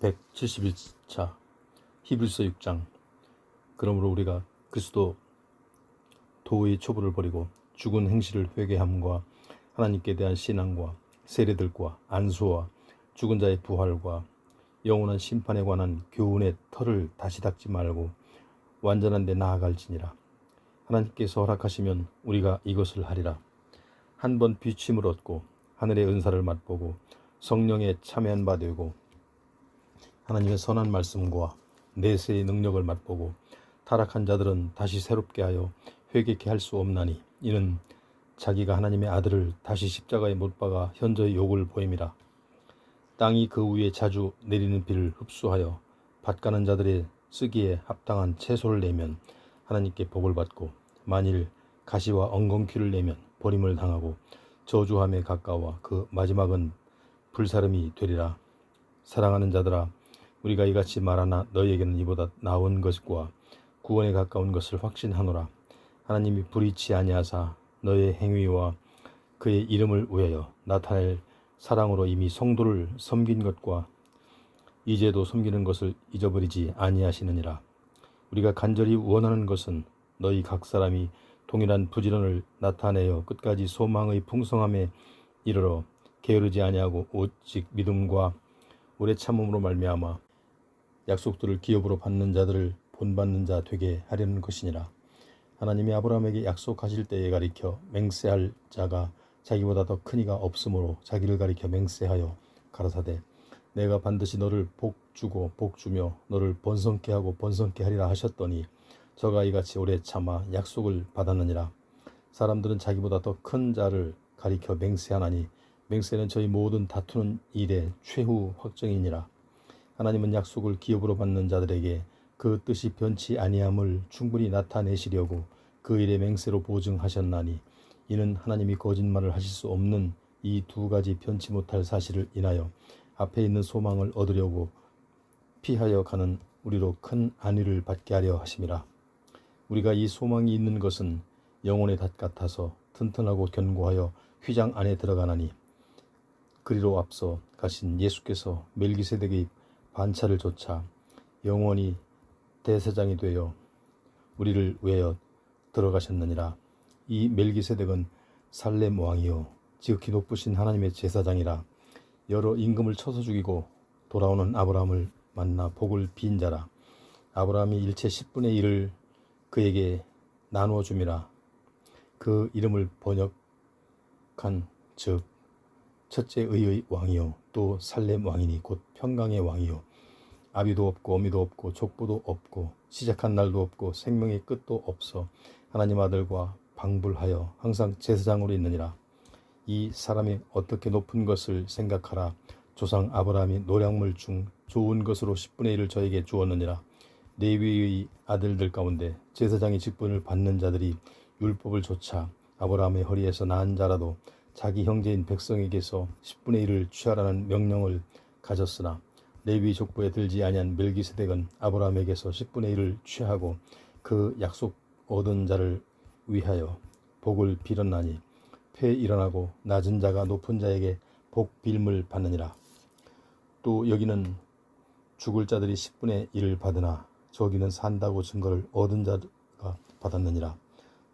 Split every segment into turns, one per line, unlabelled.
171차 히브리서 6장. 그러므로 우리가 그리스도 도의 초부를 버리고 죽은 행실을 회개함과 하나님께 대한 신앙과 세례들과 안수와 죽은 자의 부활과 영원한 심판에 관한 교훈의 털을 다시 닦지 말고 완전한 데 나아갈지니라. 하나님께서 허락하시면 우리가 이것을 하리라. 한 번 비침을 얻고 하늘의 은사를 맛보고 성령에 참여한 바 되고 하나님의 선한 말씀과 내세의 능력을 맛보고 타락한 자들은 다시 새롭게 하여 회개케 할 수 없나니 이는 자기가 하나님의 아들을 다시 십자가에 못 박아 현저히 욕을 보임이라. 땅이 그 위에 자주 내리는 비를 흡수하여 밭가는 자들의 쓰기에 합당한 채소를 내면 하나님께 복을 받고 만일 가시와 엉겅퀴를 내면 버림을 당하고 저주함에 가까워 그 마지막은 불사름이 되리라. 사랑하는 자들아, 우리가 이같이 말하나 너희에게는 이보다 나은 것과 구원에 가까운 것을 확신하노라. 하나님이 불의치 아니하사 너의 행위와 그의 이름을 위하여 나타낼 사랑으로 이미 성도를 섬긴 것과 이제도 섬기는 것을 잊어버리지 아니하시느니라. 우리가 간절히 원하는 것은 너희 각 사람이 동일한 부지런을 나타내어 끝까지 소망의 풍성함에 이르러 게으르지 아니하고 오직 믿음과 오래 참음으로 말미암아 약속들을 기업으로 받는 자들을 본받는 자 되게 하려는 것이니라. 하나님이 아브라함에게 약속하실 때에 가리켜 맹세할 자가 자기보다 더 큰 이가 없으므로 자기를 가리켜 맹세하여 가라사대 내가 반드시 너를 복 주고 복 주며 너를 번성케 하고 번성케 하리라 하셨더니 저가 이같이 오래 참아 약속을 받았느니라. 사람들은 자기보다 더 큰 자를 가리켜 맹세하나니 맹세는 저희 모든 다투는 일의 최후 확정이니라. 하나님은 약속을 기업으로 받는 자들에게 그 뜻이 변치 아니함을 충분히 나타내시려고 그 일의 맹세로 보증하셨나니 이는 하나님이 거짓말을 하실 수 없는 이 두 가지 변치 못할 사실을 인하여 앞에 있는 소망을 얻으려고 피하여 가는 우리로 큰 안위를 받게 하려 하심이라. 우리가 이 소망이 있는 것은 영혼의 닷 같아서 튼튼하고 견고하여 휘장 안에 들어가나니 그리로 앞서 가신 예수께서 멜기세덱의 반차를 조차 영원히 대제사장이 되어 우리를 위하여 들어가셨느니라. 이 멜기세덱은 살렘 왕이요 지극히 높으신 하나님의 제사장이라. 여러 임금을 쳐서 죽이고 돌아오는 아브라함을 만나 복을 빈 자라. 아브라함이 일체 10분의 1을 그에게 나누어 줌이라. 그 이름을 번역한 즉 첫째 의의 왕이요 또 살렘 왕이니 곧 평강의 왕이요 아비도 없고 어미도 없고 족보도 없고 시작한 날도 없고 생명의 끝도 없어 하나님 아들과 방불하여 항상 제사장으로 있느니라. 이 사람이 어떻게 높은 것을 생각하라. 조상 아브라함이 노량물 중 좋은 것으로 10분의 1을 저에게 주었느니라. 레위의 아들들 가운데 제사장의 직분을 받는 자들이 율법을 조차 아브라함의 허리에서 낳은 자라도 자기 형제인 백성에게서 10분의 1을 취하라는 명령을 가졌으나 레위 족보에 들지 아니한 멜기세덱은 아브라함에게서 10분의 1을 취하고 그 약속 얻은 자를 위하여 복을 빌었나니 폐 일어나고 낮은 자가 높은 자에게 복 빌물 받느니라. 또 여기는 죽을 자들이 10분의 1을 받으나 저기는 산다고 증거를 얻은 자가 받았느니라.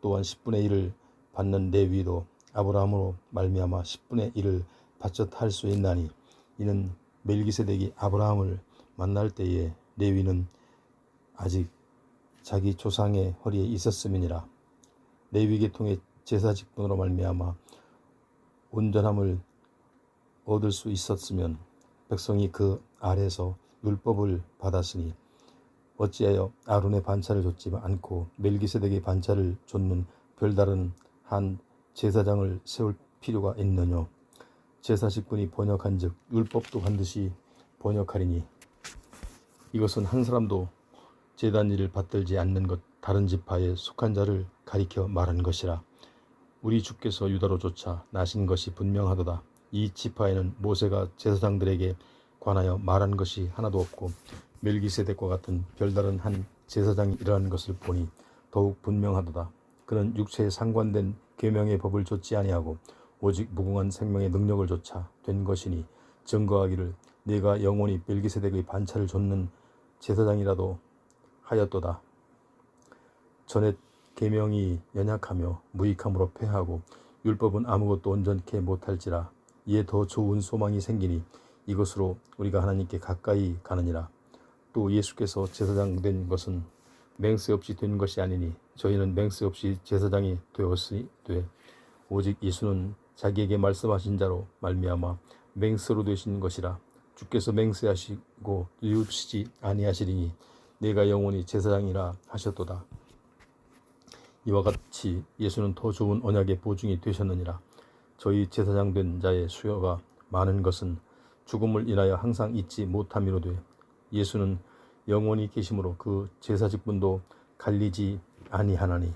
또한 10분의 1을 받는 레위도 아브라함으로 말미암아 10분의 1을 바쳤 할 수 있나니 이는 멜기세덱이 아브라함을 만날 때에 레위는 아직 자기 조상의 허리에 있었음이니라. 레위 계통의 제사 직분으로 말미암아 온전함을 얻을 수 있었으면 백성이 그 아래서 율법을 받았으니 어찌하여 아론의 반차를 줬지 않고 멜기세덱의 반차를 줬는 별다른 한 제사장을 세울 필요가 있느뇨. 제사 직분이 번역한즉 율법도 반드시 번역하리니 이것은 한 사람도 제단 일을 받들지 않는 것 다른 지파에 속한 자를 가리켜 말한 것이라. 우리 주께서 유다로 쫓아 나신 것이 분명하도다. 이 지파에는 모세가 제사장들에게 관하여 말한 것이 하나도 없고 멜기세덱과 같은 별다른 한 제사장이 일어난 것을 보니 더욱 분명하도다. 그는 육체에 상관된 계명의 법을 좇지 아니하고 오직 무궁한 생명의 능력을 좇아 된 것이니 증거하기를 네가 영원히 멜기세덱의 반차를 좇는 제사장이라도 하였도다. 전에 계명이 연약하며 무익함으로 패하고 율법은 아무것도 온전케 못할지라. 이에 더 좋은 소망이 생기니 이것으로 우리가 하나님께 가까이 가느니라. 또 예수께서 제사장 된 것은 맹세 없이 된 것이 아니니 저희는 맹세 없이 제사장이 되었으니 오직 예수는 자기에게 말씀하신 자로 말미암아 맹세로 되신 것이라. 주께서 맹세하시고 뉘우치지 아니하시리니 내가 영원히 제사장이라 하셨도다. 이와 같이 예수는 더 좋은 언약의 보증이 되셨느니라. 저희 제사장 된 자의 수요가 많은 것은 죽음을 인하여 항상 잊지 못함이로되 예수는 영원히 계심으로 그 제사 직분도 갈리지 아니하나니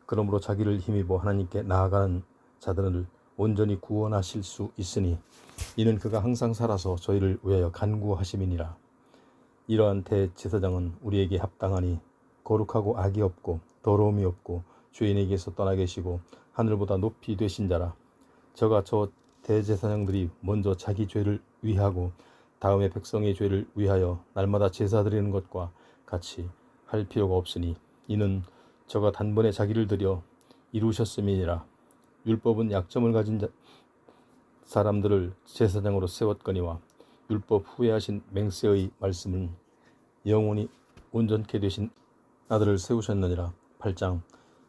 그러므로 자기를 힘입어 하나님께 나아가는 자들을 온전히 구원하실 수 있으니 이는 그가 항상 살아서 저희를 위하여 간구하심이니라. 이러한 대제사장은 우리에게 합당하니 거룩하고 악이 없고 더러움이 없고 죄인에게서 떠나 계시고 하늘보다 높이 되신 자라. 저가 저 대제사장들이 먼저 자기 죄를 위하고 다음에 백성의 죄를 위하여 날마다 제사 드리는 것과 같이 할 필요가 없으니 이는 저가 단번에 자기를 드려 이루셨음이니라. 율법은 약점을 가진 사람들을 제사장으로 세웠거니와 율법 후에 하신 맹세의 말씀은 영원히 온전케 되신 아들을 세우셨느니라. 8장.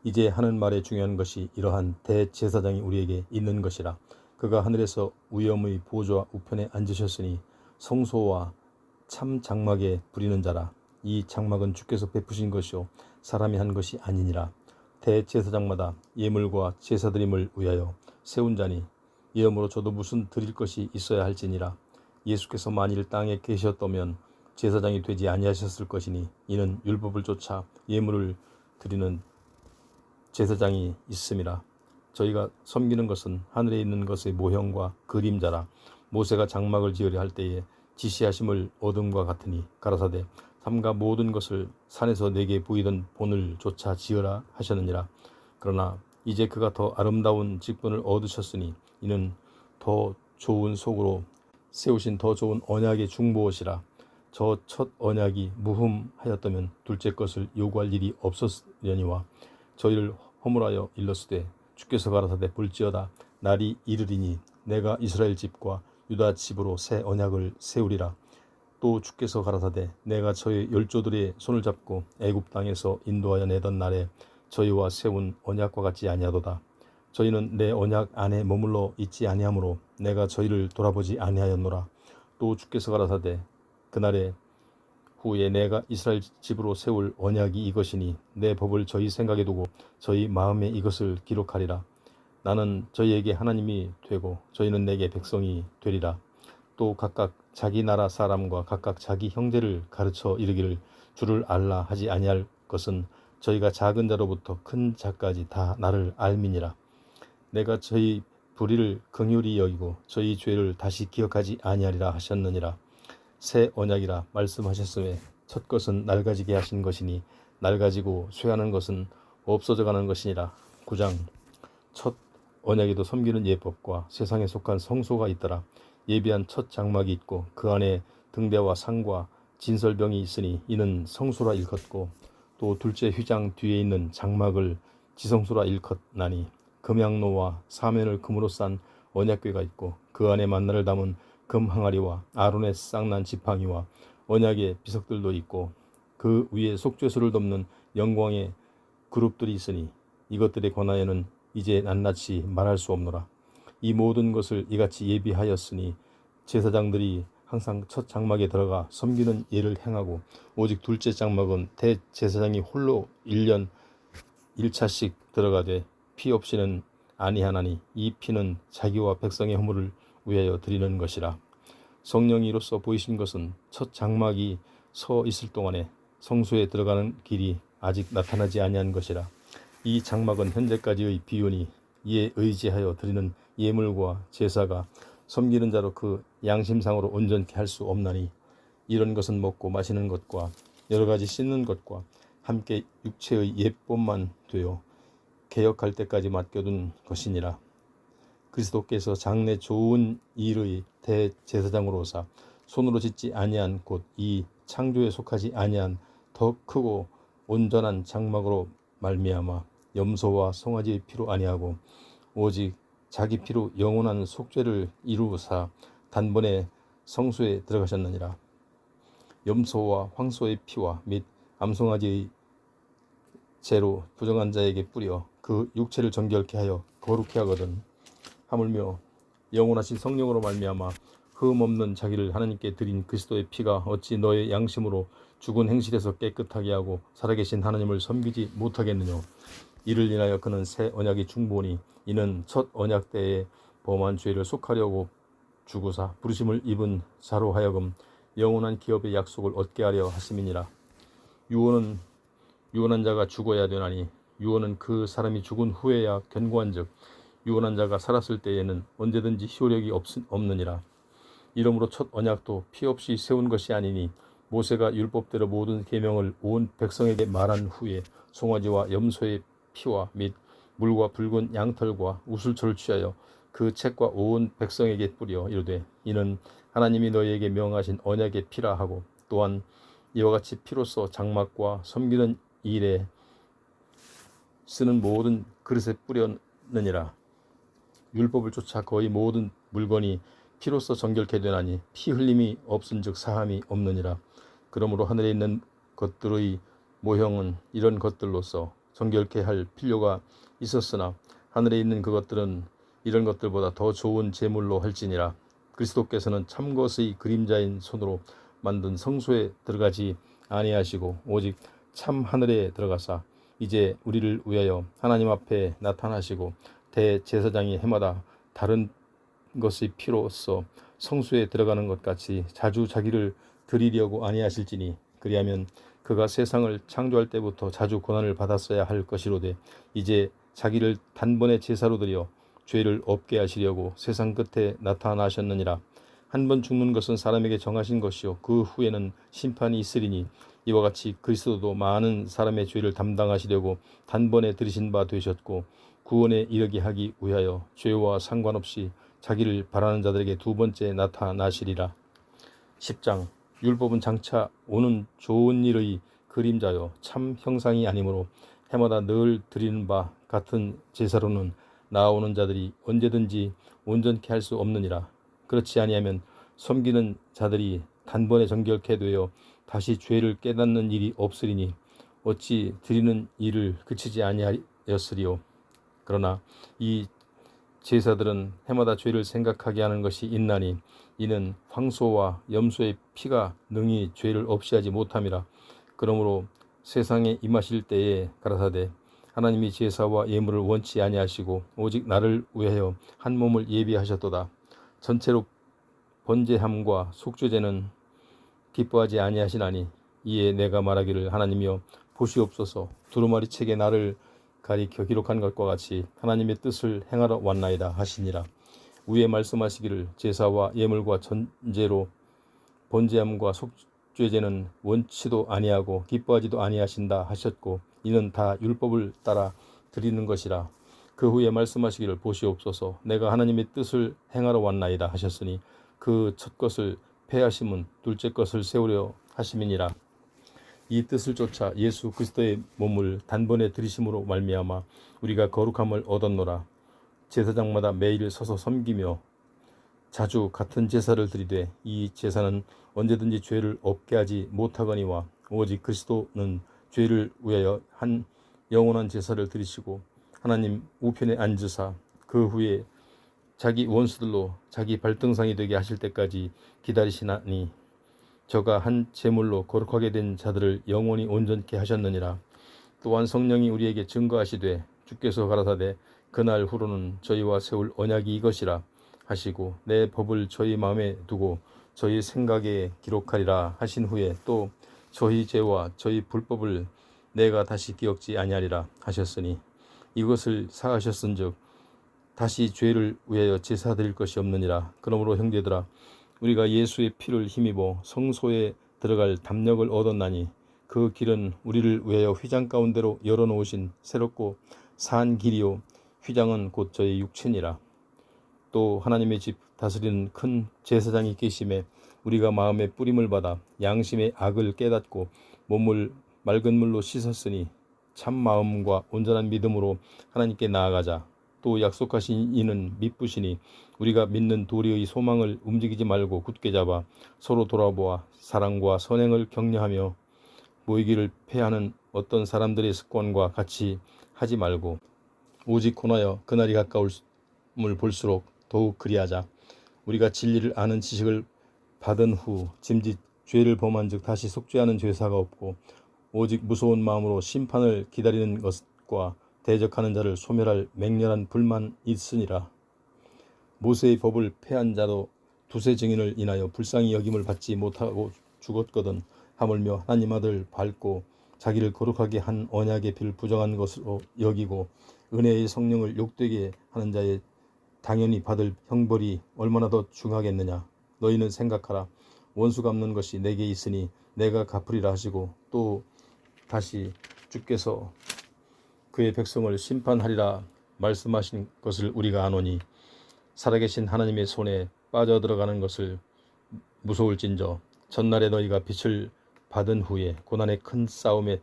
이제 하는 말에 중요한 것이 이러한 대제사장이 우리에게 있는 것이라. 그가 하늘에서 위엄의 보좌 우편에 앉으셨으니 성소와 참 장막에 부리는 자라. 이 장막은 주께서 베푸신 것이요 사람이 한 것이 아니니라. 대제사장마다 예물과 제사드림을 위하여 세운 자니 이러므로 저도 무슨 드릴 것이 있어야 할지니라. 예수께서 만일 땅에 계셨다면 제사장이 되지 아니하셨을 것이니 이는 율법을 쫓아 예물을 드리는 제사장이 있음이라. 저희가 섬기는 것은 하늘에 있는 것의 모형과 그림자라. 모세가 장막을 지으려 할 때에 지시하심을 얻음과 같으니 가라사대 삼가 모든 것을 산에서 내게 보이던 본을 조차 지으라 하셨느니라. 그러나 이제 그가 더 아름다운 직분을 얻으셨으니 이는 더 좋은 속으로 세우신 더 좋은 언약의 중보옷이라. 저 첫 언약이 무흠하였다면 둘째 것을 요구할 일이 없었려니와 저희를 허물하여 일렀으되 주께서 가라사대 볼지어다 날이 이르리니 내가 이스라엘 집과 유다 집으로 새 언약을 세우리라. 또 주께서 가라사대 내가 저희 열조들의 손을 잡고 애굽 땅에서 인도하여 내던 날에 저희와 세운 언약과 같지 아니하도다. 저희는 내 언약 안에 머물러 있지 아니하므로 내가 저희를 돌아보지 아니하였노라. 또 주께서 가라사대 그날에 후에 내가 이스라엘 집으로 세울 언약이 이것이니 내 법을 저희 생각에 두고 저희 마음에 이것을 기록하리라. 나는 저희에게 하나님이 되고 저희는 내게 백성이 되리라. 또 각각 자기 나라 사람과 각각 자기 형제를 가르쳐 이르기를 주를 알라 하지 아니할 것은 저희가 작은 자로부터 큰 자까지 다 나를 알미니라. 내가 저희 불의를 긍휼히 여기고 저희 죄를 다시 기억하지 아니하리라 하셨느니라. 새 언약이라 말씀하셨으에 첫 것은 낡아지게 하신 것이니 낡아지고 쇠하는 것은 없어져 가는 것이니라. 9장. 첫 언약에도 섬기는 예법과 세상에 속한 성소가 있더라. 예비한 첫 장막이 있고 그 안에 등대와 상과 진설병이 있으니 이는 성소라 일컫고 또 둘째 휘장 뒤에 있는 장막을 지성소라 일컫나니 금양로와 사면을 금으로 싼 언약궤가 있고 그 안에 만나를 담은 금 항아리와 아론의 쌍난 지팡이와 언약의 비석들도 있고 그 위에 속죄소를 덮는 영광의 그룹들이 있으니 이것들에 관하여는 이제 낱낱이 말할 수 없노라. 이 모든 것을 이같이 예비하였으니 제사장들이 항상 첫 장막에 들어가 섬기는 예를 행하고 오직 둘째 장막은 대제사장이 홀로 1년 1차씩 들어가되 피 없이는 아니하나니 이 피는 자기와 백성의 허물을 위하여 드리는 것이라. 성령이 이로써 보이신 것은 첫 장막이 서 있을 동안에 성소에 들어가는 길이 아직 나타나지 아니한 것이라. 이 장막은 현재까지의 비유니 이에 의지하여 드리는 예물과 제사가 섬기는 자로 그 양심상으로 온전케 할 수 없나니 이런 것은 먹고 마시는 것과 여러 가지 씻는 것과 함께 육체의 예법만 되어 개혁할 때까지 맡겨둔 것이니라. 그리스도께서 장래 좋은 일의 대제사장으로사 손으로 짓지 아니한 곧 이 창조에 속하지 아니한 더 크고 온전한 장막으로 말미암아 염소와 송아지의 피로 아니하고 오직 자기 피로 영원한 속죄를 이루사 단번에 성소에 들어가셨느니라. 염소와 황소의 피와 및 암송아지의 죄로 부정한 자에게 뿌려 그 육체를 정결케 하여 거룩케 하거든. 하물며 영원하신 성령으로 말미암아 흠 없는 자기를 하나님께 드린 그리스도의 피가 어찌 너의 양심으로 죽은 행실에서 깨끗하게 하고 살아계신 하나님을 섬기지 못하겠느냐. 이를 인하여 그는 새 언약이 중보니 이는 첫 언약 때에 범한 죄를 속하려고 죽으사 부르심을 입은 자로 하여금 영원한 기업의 약속을 얻게 하려 하심이니라. 유언한 자가 죽어야 되나니 유언은 그 사람이 죽은 후에야 견고한즉 유언한 자가 살았을 때에는 언제든지 효력이 없느니라. 이러므로 첫 언약도 피 없이 세운 것이 아니니 모세가 율법대로 모든 계명을 온 백성에게 말한 후에 송아지와 염소의 피와 및 물과 붉은 양털과 우슬초를 취하여 그 책과 온 백성에게 뿌려 이르되 이는 하나님이 너희에게 명하신 언약의 피라 하고 또한 이와 같이 피로써 장막과 섬기는 일에 쓰는 모든 그릇에 뿌렸느니라. 율법을 쫓아 거의 모든 물건이 피로써 정결케 되나니 피 흘림이 없은즉 사함이 없느니라. 그러므로 하늘에 있는 것들의 모형은 이런 것들로서 정결케 할 필요가 있었으나 하늘에 있는 그것들은 이런 것들보다 더 좋은 제물로 할지니라. 그리스도께서는 참것의 그림자인 손으로 만든 성소에 들어가지 아니하시고 오직 참 하늘에 들어가사 이제 우리를 위하여 하나님 앞에 나타나시고 대제사장이 해마다 다른 것의 피로써 성소에 들어가는 것 같이 자주 자기를 드리려고 아니하실지니 그리하면 그가 세상을 창조할 때부터 자주 고난을 받았어야 할 것이로되 이제 자기를 단번에 제사로 드려 죄를 없게 하시려고 세상 끝에 나타나셨느니라. 한 번 죽는 것은 사람에게 정하신 것이요 그 후에는 심판이 있으리니 이와 같이 그리스도도 많은 사람의 죄를 담당하시려고 단번에 들이신 바 되셨고 구원에 이르게 하기 위하여 죄와 상관없이 자기를 바라는 자들에게 두 번째 나타나시리라. 10장 율법은 장차 오는 좋은 일의 그림자요 참 형상이 아니므로 해마다 늘 드리는 바 같은 제사로는 나아오는 자들이 언제든지 온전케 할 수 없느니라. 그렇지 아니하면 섬기는 자들이 단번에 정결케 되어 다시 죄를 깨닫는 일이 없으리니 어찌 드리는 일을 그치지 아니하였으리요. 그러나 이 제사들은 해마다 죄를 생각하게 하는 것이 있나니 이는 황소와 염소의 피가 능히 죄를 없이 하지 못함이라. 그러므로 세상에 임하실 때에 가라사대 하나님이 제사와 예물을 원치 아니하시고 오직 나를 위하여 한 몸을 예비하셨도다. 전체로 번제함과 속죄제는 기뻐하지 아니하시나니 이에 내가 말하기를 하나님이여 보시옵소서 두루마리 책에 나를 가리켜 기록한 것과 같이 하나님의 뜻을 행하러 왔나이다 하시니라. 위에 말씀하시기를 제사와 예물과 전제로 번제함과 속죄제는 원치도 아니하고 기뻐하지도 아니하신다 하셨고 이는 다 율법을 따라 드리는 것이라. 그 후에 말씀하시기를 보시옵소서 내가 하나님의 뜻을 행하러 왔나이다 하셨으니 그 첫 것을 폐하심은 둘째 것을 세우려 하심이니라. 이 뜻을 쫓아 예수 그리스도의 몸을 단번에 들이심으로 말미암아 우리가 거룩함을 얻었노라. 제사장마다 매일 서서 섬기며 자주 같은 제사를 드리되 이 제사는 언제든지 죄를 없게 하지 못하거니와 오직 그리스도는 죄를 위하여 한 영원한 제사를 드리시고 하나님 우편에 앉으사 그 후에 자기 원수들로 자기 발등상이 되게 하실 때까지 기다리시나니 저가 한 제물로 거룩하게 된 자들을 영원히 온전케 하셨느니라. 또한 성령이 우리에게 증거하시되 주께서 가라사대 그날 후로는 저희와 세울 언약이 이것이라 하시고 내 법을 저희 마음에 두고 저희 생각에 기록하리라 하신 후에 또 저희 죄와 저희 불법을 내가 다시 기억지 아니하리라 하셨으니 이것을 사하셨은즉 다시 죄를 위하여 제사 드릴 것이 없느니라. 그러므로 형제들아 우리가 예수의 피를 힘입어 성소에 들어갈 담력을 얻었나니 그 길은 우리를 위하여 휘장 가운데로 열어놓으신 새롭고 산 길이요 휘장은 곧 저의 육체니라. 또 하나님의 집 다스리는 큰 제사장이 계심에 우리가 마음의 뿌림을 받아 양심의 악을 깨닫고 몸을 맑은 물로 씻었으니 참 마음과 온전한 믿음으로 하나님께 나아가자. 또 약속하신 이는 믿으시니 우리가 믿는 도리의 소망을 움직이지 말고 굳게 잡아 서로 돌아보아 사랑과 선행을 격려하며 모이기를 패하는 어떤 사람들의 습관과 같이 하지 말고 오직 고나여 그날이 가까움을 볼수록 더욱 그리하자. 우리가 진리를 아는 지식을 받은 후 짐짓 죄를 범한 즉 다시 속죄하는 죄사가 없고 오직 무서운 마음으로 심판을 기다리는 것과 대적하는 자를 소멸할 맹렬한 불만 있으니라. 모세의 법을 폐한 자도 두세 증인을 인하여 불쌍히 여김을 받지 못하고 죽었거든. 하물며 하나님 아들 밟고 자기를 거룩하게 한 언약의 피를 부정한 것으로 여기고 은혜의 성령을 욕되게 하는 자의 당연히 받을 형벌이 얼마나 더 중하겠느냐. 너희는 생각하라. 원수 갚는 것이 내게 있으니 내가 갚으리라 하시고 또 다시 주께서 그의 백성을 심판하리라 말씀하신 것을 우리가 아노니 살아계신 하나님의 손에 빠져들어가는 것을 무서울진저 전날에 너희가 빛을 받은 후에 고난의 큰 싸움에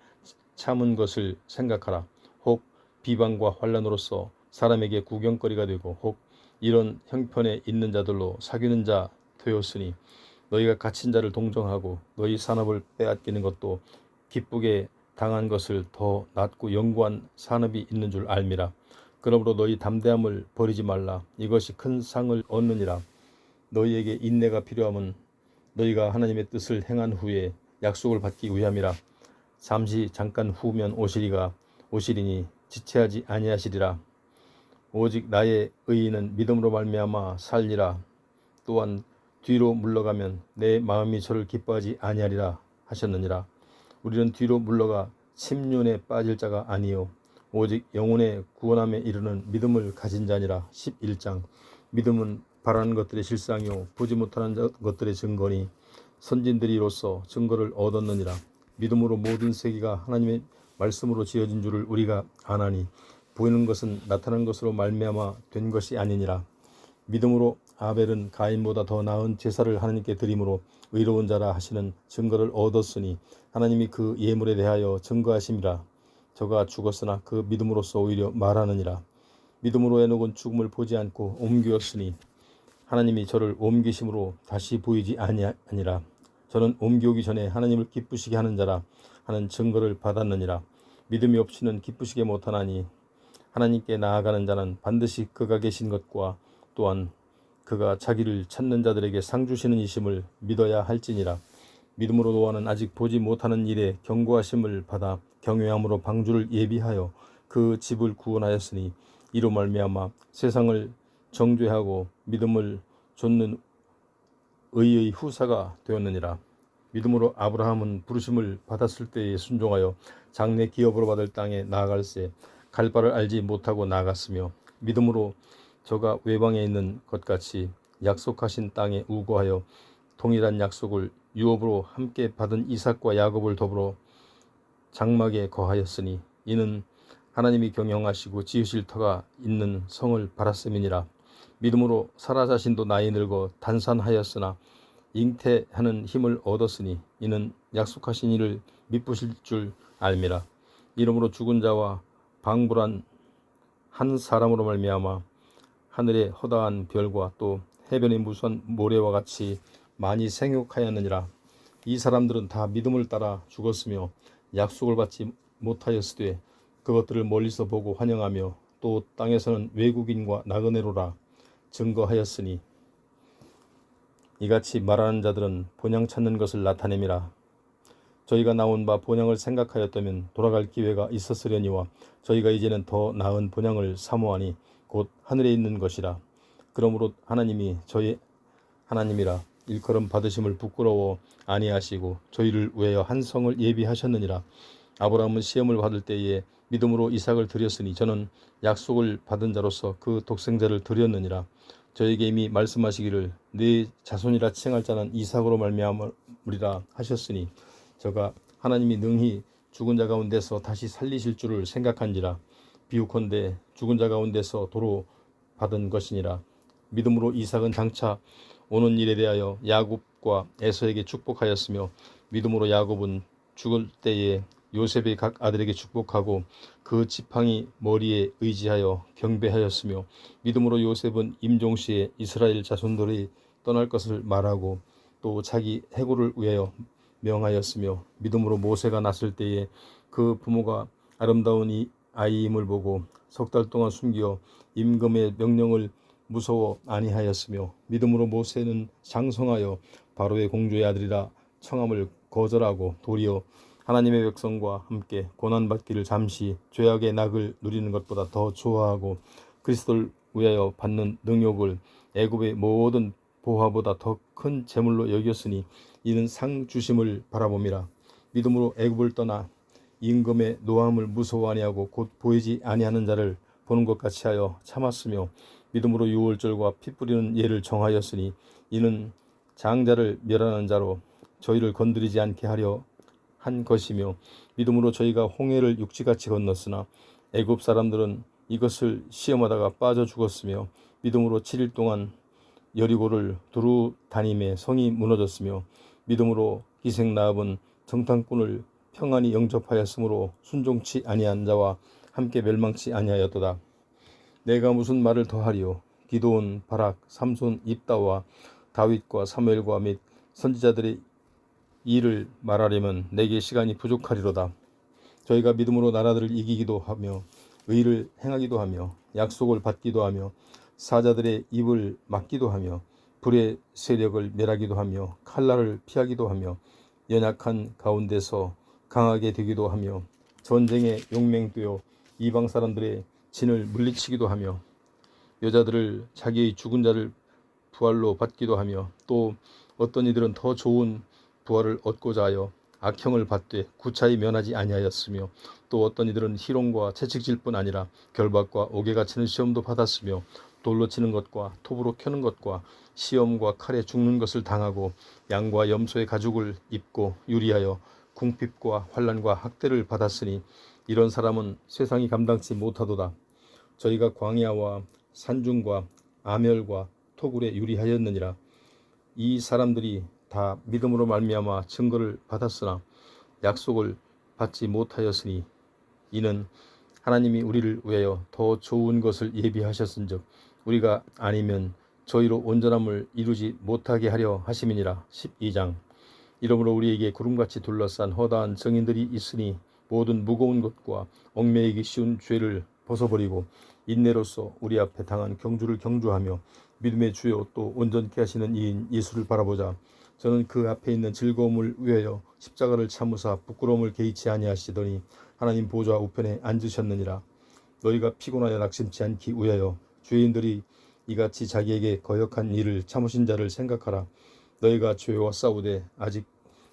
참은 것을 생각하라. 혹 비방과 환난으로서 사람에게 구경거리가 되고 혹 이런 형편에 있는 자들로 사귀는 자 되었으니 너희가 갇힌 자를 동정하고 너희 산업을 빼앗기는 것도 기쁘게 당한 것을 더 낫고 영구한 산업이 있는 줄 알미라. 그러므로 너희 담대함을 버리지 말라. 이것이 큰 상을 얻느니라. 너희에게 인내가 필요함은 너희가 하나님의 뜻을 행한 후에 약속을 받기 위함이라. 잠깐 후면 오시리니 지체하지 아니하시리라. 오직 나의 의인은 믿음으로 말미암아 살리라. 또한 뒤로 물러가면 내 마음이 저를 기뻐하지 아니하리라 하셨느니라. 우리는 뒤로 물러가 침륜에 빠질 자가 아니요 오직 영혼의 구원함에 이르는 믿음을 가진 자니라. 11장. 믿음은 바라는 것들의 실상이요 보지 못하는 것들의 증거니 선진들이 이로써 증거를 얻었느니라. 믿음으로 모든 세계가 하나님의 말씀으로 지어진 줄을 우리가 아나니 보이는 것은 나타난 것으로 말미암아 된 것이 아니니라. 믿음으로 아벨은 가인보다 더 나은 제사를 하나님께 드림으로 의로운 자라 하시는 증거를 얻었으니 하나님이 그 예물에 대하여 증거하심이라. 저가 죽었으나 그 믿음으로써 오히려 말하느니라. 믿음으로 에녹은 죽음을 보지 않고 옮겼으니 하나님이 저를 옮기심으로 다시 보이지 아니하니라. 저는 옮겨오기 전에 하나님을 기쁘시게 하는 자라 하는 증거를 받았느니라. 믿음이 없이는 기쁘시게 못하나니 하나님께 나아가는 자는 반드시 그가 계신 것과 또한 그가 자기를 찾는 자들에게 상 주시는 이심을 믿어야 할지니라. 믿음으로 노아는 아직 보지 못하는 일에 경고하심을 받아 경외함으로 방주를 예비하여 그 집을 구원하였으니 이로 말미암아 세상을 정죄하고 믿음을 좇는 의의 후사가 되었느니라. 믿음으로 아브라함은 부르심을 받았을 때에 순종하여 장래 기업으로 받을 땅에 나아갈새 갈 바를 알지 못하고 나아갔으며 믿음으로 저가 외방에 있는 것 같이 약속하신 땅에 우거하여 동일한 약속을 유업으로 함께 받은 이삭과 야곱을 더불어 장막에 거하였으니 이는 하나님이 경영하시고 지으실 터가 있는 성을 바랐음이니라. 믿음으로 사라 자신도 나이 늙어 단산하였으나 잉태하는 힘을 얻었으니 이는 약속하신 이를 미쁘실 줄 알미라. 이러므로 죽은 자와 방불한 한 사람으로 말미암아 하늘의 허다한 별과 또 해변의 무수한 모래와 같이 많이 생육하였느니라. 이 사람들은 다 믿음을 따라 죽었으며 약속을 받지 못하였으되 그것들을 멀리서 보고 환영하며 또 땅에서는 외국인과 나그네로라 증거하였으니 이같이 말하는 자들은 본향 찾는 것을 나타냄이라. 저희가 나온 바 본향을 생각하였다면 돌아갈 기회가 있었으려니와 저희가 이제는 더 나은 본향을 사모하니 곧 하늘에 있는 것이라. 그러므로 하나님이 저희 하나님이라 일컬음 받으심을 부끄러워 아니하시고 저희를 위하여 한 성을 예비하셨느니라. 아브라함은 시험을 받을 때에 믿음으로 이삭을 드렸으니 저는 약속을 받은 자로서 그 독생자를 드렸느니라. 저에게 이미 말씀하시기를 네 자손이라 칭할 자는 이삭으로 말미암으리라 하셨으니 저가 하나님이 능히 죽은 자 가운데서 다시 살리실 줄을 생각한지라. 비유컨대 죽은 자 가운데서 도로 받은 것이니라. 믿음으로 이삭은 장차 오는 일에 대하여 야곱과 에서에게 축복하였으며 믿음으로 야곱은 죽을 때에 요셉의 각 아들에게 축복하고 그 지팡이 머리에 의지하여 경배하였으며 믿음으로 요셉은 임종시에 이스라엘 자손들이 떠날 것을 말하고 또 자기 해고를 위하여 명하였으며 믿음으로 모세가 났을 때에 그 부모가 아름다운 이 아이임을 보고 석 달 동안 숨겨 임금의 명령을 무서워 아니하였으며 믿음으로 모세는 장성하여 바로의 공주의 아들이라 청함을 거절하고 도리어 하나님의 백성과 함께 고난받기를 잠시 죄악의 낙을 누리는 것보다 더 좋아하고 그리스도를 위하여 받는 능욕을 애굽의 모든 보화보다 더 큰 재물로 여겼으니 이는 상 주심을 바라봄이라. 믿음으로 애굽을 떠나 임금의 노함을 무서워 아니하고 곧 보이지 아니하는 자를 보는 것 같이 하여 참았으며 믿음으로 유월절과 피 뿌리는 예를 정하였으니 이는 장자를 멸하는 자로 저희를 건드리지 않게 하려 한 것이며 믿음으로 저희가 홍해를 육지같이 건넜으나 애굽 사람들은 이것을 시험하다가 빠져 죽었으며 믿음으로 7일 동안 여리고를 두루 다님에 성이 무너졌으며 믿음으로 기생나합은 정탐꾼을 평안히 영접하였으므로 순종치 아니한 자와 함께 멸망치 아니하였도다. 내가 무슨 말을 더하리요. 기드온, 바락, 삼손, 입다와 다윗과 사무엘과 및 선지자들의 일을 말하려면 내게 시간이 부족하리로다. 저희가 믿음으로 나라들을 이기기도 하며 의를 행하기도 하며 약속을 받기도 하며 사자들의 입을 막기도 하며 불의 세력을 멸하기도 하며 칼날을 피하기도 하며 연약한 가운데서 강하게 되기도 하며 전쟁에 용맹되어 이방 사람들의 진을 물리치기도 하며 여자들을 자기의 죽은 자를 부활로 받기도 하며 또 어떤 이들은 더 좋은 부활을 얻고자 하여 악형을 받되 구차히 면하지 아니하였으며 또 어떤 이들은 희롱과 채찍질 뿐 아니라 결박과 옥에가 치는 시험도 받았으며 돌로 치는 것과 톱으로 켜는 것과 시험과 칼에 죽는 것을 당하고 양과 염소의 가죽을 입고 유리하여 궁핍과 환난과 학대를 받았으니 이런 사람은 세상이 감당치 못하도다. 저희가 광야와 산중과 아멸과 토굴에 유리하였느니라. 이 사람들이 다 믿음으로 말미암아 증거를 받았으나 약속을 받지 못하였으니 이는 하나님이 우리를 위하여 더 좋은 것을 예비하셨은즉 우리가 아니면 저희로 온전함을 이루지 못하게 하려 하심이니라. 12장. 이러므로 우리에게 구름같이 둘러싼 허다한 증인들이 있으니 모든 무거운 것과 얽매이기 쉬운 죄를 벗어버리고 인내로서 우리 앞에 당한 경주를 경주하며 믿음의 주요 또 온전케 하시는 이인 예수를 바라보자. 저는 그 앞에 있는 즐거움을 위하여 십자가를 참으사 부끄러움을 개의치 아니하시더니 하나님 보좌 우편에 앉으셨느니라. 너희가 피곤하여 낙심치 않기 위하여 죄인들이 이같이 자기에게 거역한 일을 참으신 자를 생각하라. 너희가 죄와 싸우되 아직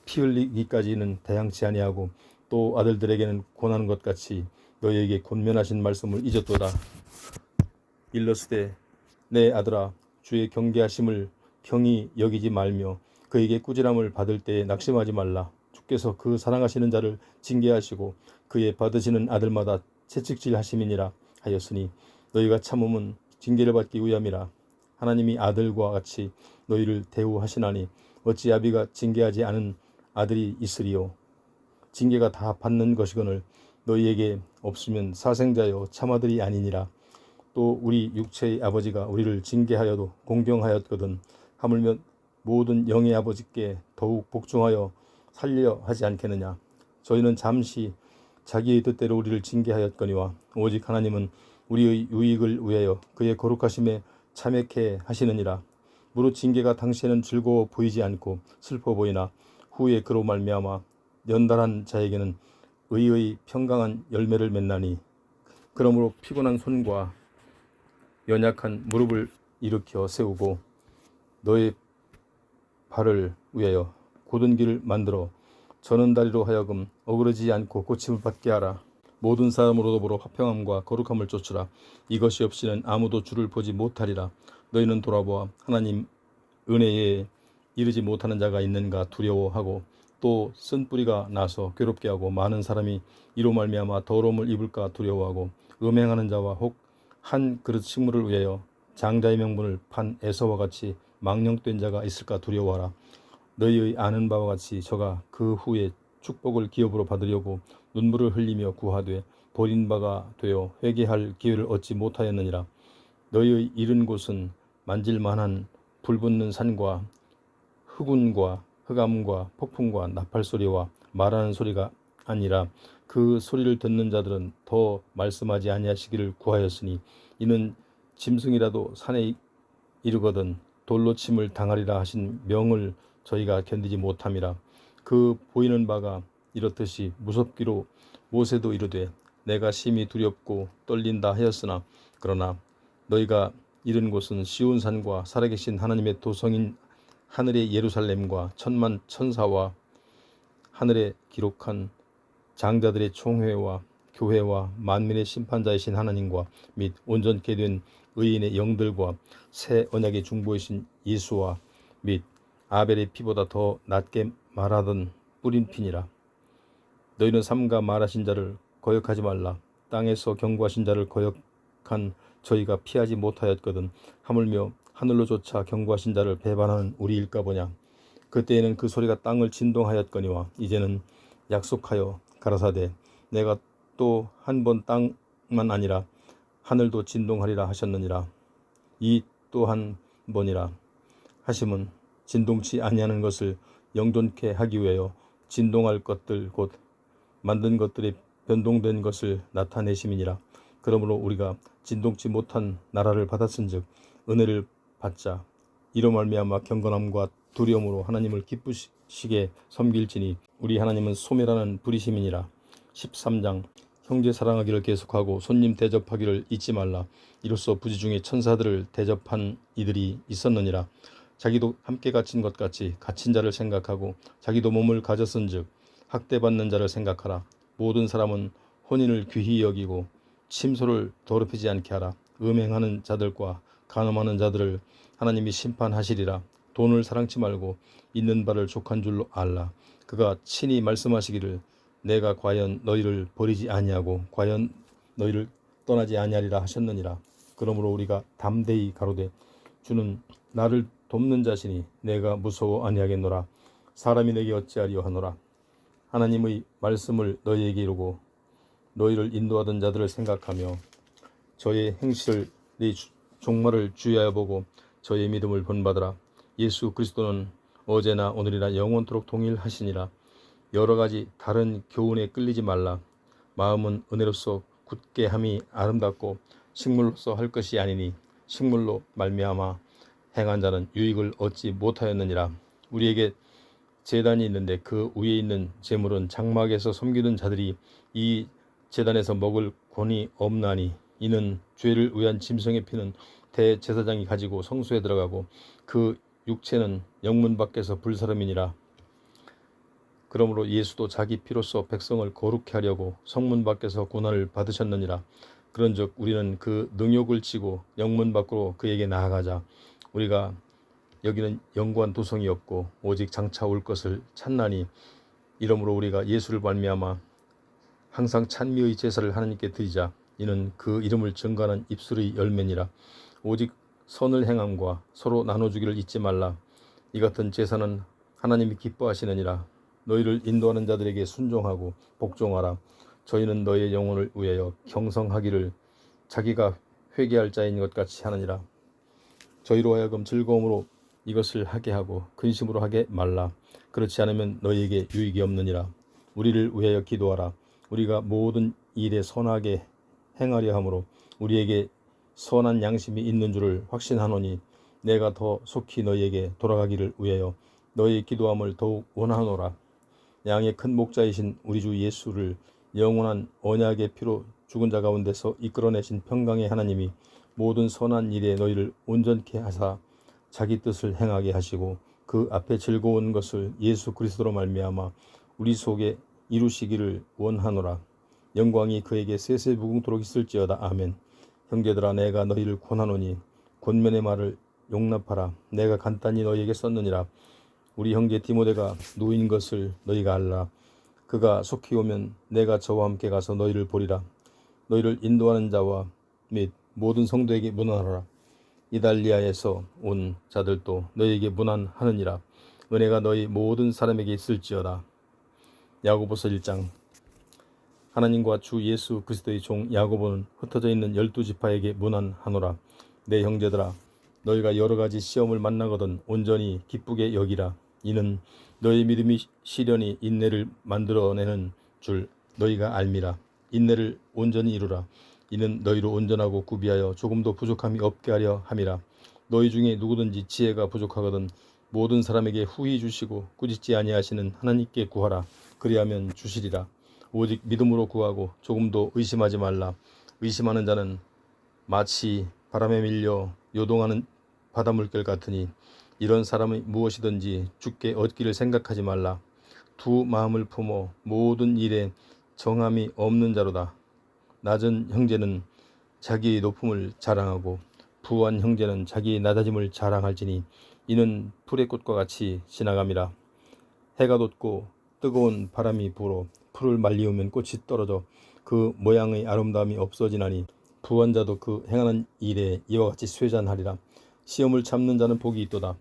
피 흘리기까지는 다양치 아니하고 또 아들들에게는 권하는 것 같이 너희에게 권면하신 말씀을 잊었도다. 일러스되 내 아들아 주의 경계하심을 경히 여기지 말며 그에게 꾸지람을 받을 때에 낙심하지 말라. 주께서 그 사랑하시는 자를 징계하시고 그의 받으시는 아들마다 채찍질 하심이니라 하였으니 너희가 참음은 징계를 받기 위함이라. 하나님이 아들과 같이 너희를 대우하시나니 어찌 아비가 징계하지 않은 아들이 있으리요. 징계가 다 받는 것이거늘 너희에게 없으면 사생자여 참아들이 아니니라. 또 우리 육체의 아버지가 우리를 징계하여도 공경하였거든 하물며 모든 영의 아버지께 더욱 복종하여 살려 하지 않겠느냐. 저희는 잠시 자기의 뜻대로 우리를 징계하였거니와 오직 하나님은 우리의 유익을 위하여 그의 거룩하심에 참여케 하시느니라. 무릇 징계가 당시에는 즐거워 보이지 않고 슬퍼 보이나 후에 그로 말미암아 연달한 자에게는 의의 평강한 열매를 맺나니 그러므로 피곤한 손과 연약한 무릎을 일으켜 세우고 너의 발을 위하여 곧은 길을 만들어 저는 다리로 하여금 어그러지지 않고 고침을 받게 하라. 모든 사람으로 더불어 화평함과 거룩함을 쫓으라. 이것이 없이는 아무도 주를 보지 못하리라. 너희는 돌아보아 하나님 은혜에 이르지 못하는 자가 있는가 두려워하고 또 쓴 뿌리가 나서 괴롭게 하고 많은 사람이 이로 말미암아 더러움을 입을까 두려워하고 음행하는 자와 혹 한 그릇 식물을 위하여 장자의 명분을 판 에서와 같이 망령된 자가 있을까 두려워하라. 너희의 아는 바와 같이 저가 그 후에 축복을 기업으로 받으려고 눈물을 흘리며 구하되 버린 바가 되어 회개할 기회를 얻지 못하였느니라. 너희의 이른 곳은 만질만한 불붙는 산과 흑운과 흑암과 폭풍과 나팔 소리와 말하는 소리가 아니라 그 소리를 듣는 자들은 더 말씀하지 아니하시기를 구하였으니 이는 짐승이라도 산에 이르거든 돌로 침을 당하리라 하신 명을 저희가 견디지 못함이라. 그 보이는 바가 이렇듯이 무섭기로 모세도 이르되 내가 심히 두렵고 떨린다 하였으나 그러나 너희가 이른 곳은 시온산과 살아계신 하나님의 도성인 하늘의 예루살렘과 천만 천사와 하늘에 기록한 장자들의 총회와 교회와 만민의 심판자이신 하나님과 및 온전케 된 의인의 영들과 새 언약의 중보이신 예수와 및 아벨의 피보다 더 낮게 말하던 뿌린 피니라. 너희는 삼가 말하신 자를 거역하지 말라. 땅에서 경고하신 자를 거역한 저희가 피하지 못하였거든 하물며 하늘로조차 경고하신 자를 배반하는 우리일까 보냐. 그때에는 그 소리가 땅을 진동하였거니와 이제는 약속하여 가라사대 내가 또 한 번 땅만 아니라 하늘도 진동하리라 하셨느니라. 이 또 한 번이라 하심은 진동치 아니하는 것을 영존케 하기 위하여 진동할 것들 곧 만든 것들이 변동된 것을 나타내심이니라. 그러므로 우리가 진동치 못한 나라를 받았은즉 은혜를 받자. 이로 말미암아 경건함과 두려움으로 하나님을 기쁘시게 섬길지니 우리 하나님은 소멸하는 불이심이니라. 13장 형제 사랑하기를 계속하고 손님 대접하기를 잊지 말라. 이로써 부지 중에 천사들을 대접한 이들이 있었느니라. 자기도 함께 갇힌 것 같이 갇힌 자를 생각하고 자기도 몸을 가졌은즉 학대받는 자를 생각하라. 모든 사람은 혼인을 귀히 여기고 침소를 더럽히지 않게 하라. 음행하는 자들과 간음하는 자들을 하나님이 심판하시리라. 돈을 사랑치 말고 있는 바를 족한 줄로 알라. 그가 친히 말씀하시기를 내가 과연 너희를 버리지 아니하고 과연 너희를 떠나지 아니하리라 하셨느니라. 그러므로 우리가 담대히 가로되 주는 나를 돕는 자시니 내가 무서워 아니하겠노라. 사람이 내게 어찌하리요 하노라. 하나님의 말씀을 너희에게 이루고 너희를 인도하던 자들을 생각하며 저의 행실을 네 종말을 주의하여 보고 저의 믿음을 본받으라. 예수 그리스도는 어제나 오늘이나 영원토록 동일하시니라. 여러 가지 다른 교훈에 끌리지 말라. 마음은 은혜로서 굳게 함이 아름답고 식물로서 할 것이 아니니 식물로 말미암아 행한 자는 유익을 얻지 못하였느니라. 우리에게 제단이 있는데 그 위에 있는 제물은 장막에서 섬기는 자들이 이 제단에서 먹을 권이 없나니 이는 죄를 위한 짐승의 피는 대제사장이 가지고 성소에 들어가고 그 육체는 영문 밖에서 불사름이니라. 그러므로 예수도 자기 피로써 백성을 거룩케 하려고 성문 밖에서 고난을 받으셨느니라. 그런즉 우리는 그 능욕을 치고 영문 밖으로 그에게 나아가자. 우리가 여기는 영구한 도성이 없고 오직 장차 올 것을 찾나니 이러므로 우리가 예수를 말미암아 항상 찬미의 제사를 하나님께 드리자. 이는 그 이름을 증거하는 입술의 열매니라. 오직 선을 행함과 서로 나눠주기를 잊지 말라. 이 같은 제사는 하나님이 기뻐하시느니라. 너희를 인도하는 자들에게 순종하고 복종하라. 저희는 너희의 영혼을 위하여 경성하기를 자기가 회개할 자인 것 같이 하느니라. 저희로 하여금 즐거움으로 이것을 하게 하고 근심으로 하게 말라. 그렇지 않으면 너희에게 유익이 없느니라. 우리를 위하여 기도하라. 우리가 모든 일에 선하게 행하려 함으로 우리에게 선한 양심이 있는 줄을 확신하노니 내가 더 속히 너희에게 돌아가기를 위하여 너희의 기도함을 더욱 원하노라. 양의 큰 목자이신 우리 주 예수를 영원한 언약의 피로 죽은 자 가운데서 이끌어내신 평강의 하나님이 모든 선한 일에 너희를 온전케 하사 자기 뜻을 행하게 하시고 그 앞에 즐거운 것을 예수 그리스도로 말미암아 우리 속에 이루시기를 원하노라. 영광이 그에게 세세무궁토록 있을지어다. 아멘. 형제들아 내가 너희를 권하노니 권면의 말을 용납하라. 내가 간단히 너희에게 썼느니라. 우리 형제 디모데가 누인 것을 너희가 알라. 그가 속히 오면 내가 저와 함께 가서 너희를 보리라. 너희를 인도하는 자와 및 모든 성도에게 문안하라. 이달리아에서 온 자들도 너희에게 문안하느니라. 은혜가 너희 모든 사람에게 있을지어다. 야고보서 1장. 하나님과 주 예수 그리스도의 종 야고보는 흩어져 있는 12지파에게 문안하노라. 내 형제들아, 너희가 여러 가지 시험을 만나거든 온전히 기쁘게 여기라. 이는 너희 믿음이 시련이 인내를 만들어내는 줄 너희가 알미라. 인내를 온전히 이루라. 이는 너희로 온전하고 구비하여 조금도 부족함이 없게 하려 함이라. 너희 중에 누구든지 지혜가 부족하거든 모든 사람에게 후히 주시고 꾸짖지 아니하시는 하나님께 구하라. 그리하면 주시리라. 오직 믿음으로 구하고 조금도 의심하지 말라. 의심하는 자는 마치 바람에 밀려 요동하는 바닷물결 같으니 이런 사람이 무엇이든지 주께 얻기를 생각하지 말라. 두 마음을 품어 모든 일에 정함이 없는 자로다. 낮은 형제는 자기의 높음을 자랑하고 부한 형제는 자기의 낮아짐을 자랑할지니 이는 풀의 꽃과 같이 지나감이라. 해가 돋고 뜨거운 바람이 불어 풀을 말리우면 꽃이 떨어져 그 모양의 아름다움이 없어지나니 부한 자도 그 행하는 일에 이와 같이 쇠잔하리라. 시험을 참는 자는 복이 있도다.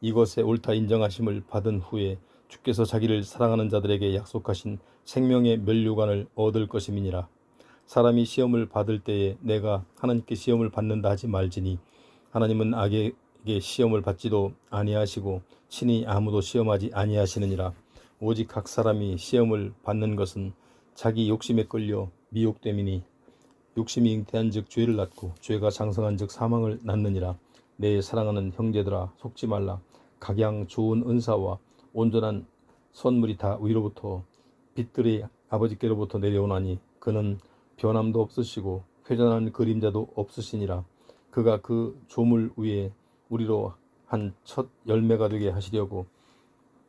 이것에 옳다 인정하심을 받은 후에 주께서 자기를 사랑하는 자들에게 약속하신 생명의 면류관을 얻을 것임이니라. 사람이 시험을 받을 때에 내가 하나님께 시험을 받는다 하지 말지니 하나님은 악에게 시험을 받지도 아니하시고 친히 아무도 시험하지 아니하시느니라. 오직 각 사람이 시험을 받는 것은 자기 욕심에 끌려 미혹됨이니 욕심이 잉태한즉 죄를 낳고 죄가 장성한즉 사망을 낳느니라. 내 사랑하는 형제들아, 속지 말라. 각양 좋은 은사와 온전한 선물이 다 위로부터 빛들의 아버지께로부터 내려오나니 그는 변함도 없으시고 회전하는 그림자도 없으시니라. 그가 그 조물 위에 우리로 한 첫 열매가 되게 하시려고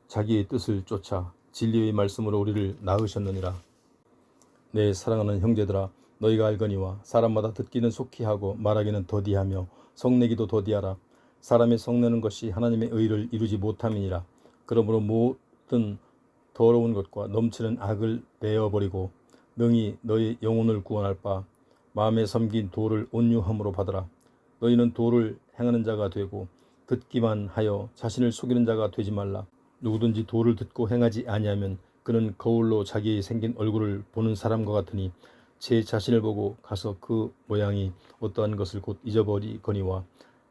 자기의 뜻을 쫓아 진리의 말씀으로 우리를 낳으셨느니라. 내 사랑하는 형제들아, 너희가 알거니와 사람마다 듣기는 속히 하고 말하기는 더디하며 성내기도 더디하라. 사람의 성내는 것이 하나님의 의를 이루지 못함이니라. 그러므로 모든 더러운 것과 넘치는 악을 내어버리고 능히 너희 영혼을 구원할 바 마음에 섬긴 도를 온유함으로 받으라. 너희는 도를 행하는 자가 되고 듣기만 하여 자신을 속이는 자가 되지 말라. 누구든지 도를 듣고 행하지 아니하면 그는 거울로 자기의 생긴 얼굴을 보는 사람과 같으니 제 자신을 보고 가서 그 모양이 어떠한 것을 곧 잊어버리거니와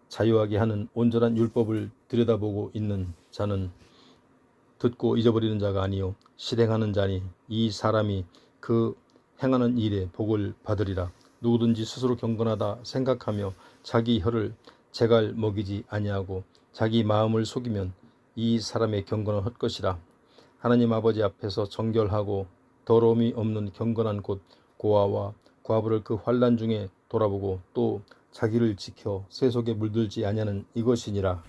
자유하게 하는 온전한 율법을 들여다보고 있는 자는 듣고 잊어버리는 자가 아니요 실행하는 자니 이 사람이 그 행하는 일에 복을 받으리라. 누구든지 스스로 경건하다 생각하며 자기 혀를 재갈 먹이지 아니하고 자기 마음을 속이면 이 사람의 경건은 헛것이라. 하나님 아버지 앞에서 정결하고 더러움이 없는 경건한 곧 고아와 과부를 그 환난 중에 돌아보고 또 자기를 지켜 세속에 물들지 아니하는 이것이니라.